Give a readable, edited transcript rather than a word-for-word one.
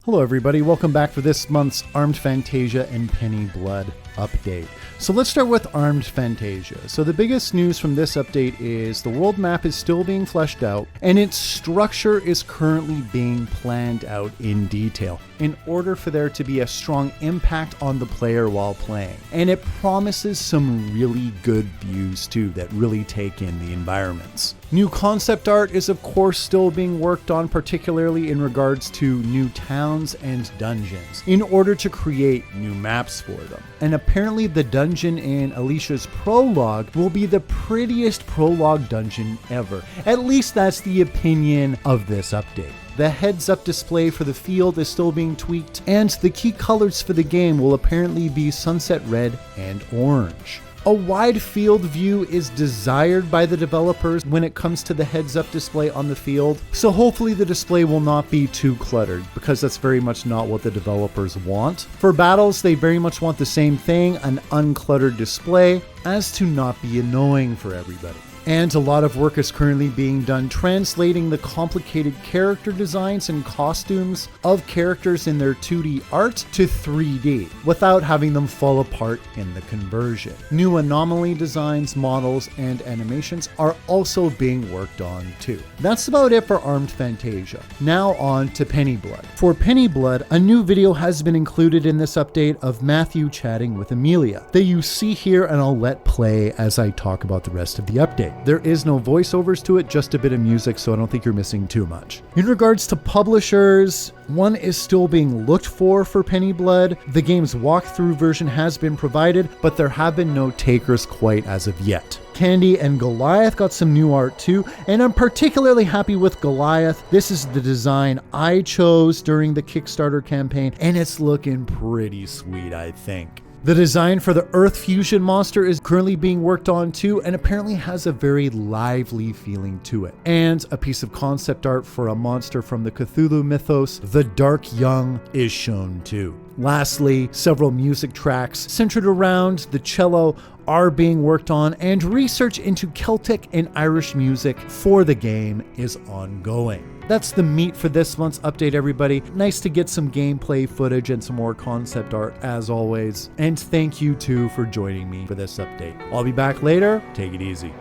Hello everybody, welcome back for this month's Armed Fantasia and Penny Blood update. So let's start with Armed Fantasia. So the biggest news from this update is the world map is still being fleshed out and its structure is currently being planned out in detail in order for there to be a strong impact on the player while playing. And it promises some really good views too that really take in the environments. New concept art is of course still being worked on, particularly in regards to new towns and dungeons, in order to create new maps for them. And apparently the dungeon in Alicia's prologue will be the prettiest prologue dungeon ever. At least that's the opinion of this update. The heads-up display for the field is still being tweaked, and the key colors for the game will apparently be sunset red and orange. A wide field view is desired by the developers when it comes to the heads-up display on the field, so hopefully the display will not be too cluttered, because that's very much not what the developers want. For battles, they very much want the same thing, an uncluttered display, as to not be annoying for everybody. And a lot of work is currently being done translating the complicated character designs and costumes of characters in their 2D art to 3D without having them fall apart in the conversion. New anomaly designs, models, and animations are also being worked on too. That's about it for Armed Fantasia. Now on to Penny Blood. For Penny Blood, a new video has been included in this update of Matthew chatting with Amelia that you see here, and I'll let play as I talk about the rest of the update. There is no voiceovers to it, just a bit of music, so I don't think you're missing too much. In regards to publishers, one is still being looked for Penny Blood. The game's walkthrough version has been provided, but there have been no takers quite as of yet. Candy and Goliath got some new art too, and I'm particularly happy with Goliath. This is the design I chose during the Kickstarter campaign, and it's looking pretty sweet, I think. The design for the Earth Fusion monster is currently being worked on too, and apparently has a very lively feeling to it. And a piece of concept art for a monster from the Cthulhu mythos, the Dark Young, is shown too. Lastly, several music tracks centered around the cello are being worked on, and research into Celtic and Irish music for the game is ongoing. That's the meat for this month's update, everybody. Nice to get some gameplay footage and some more concept art as always. And thank you too for joining me for this update. I'll be back later. Take it easy.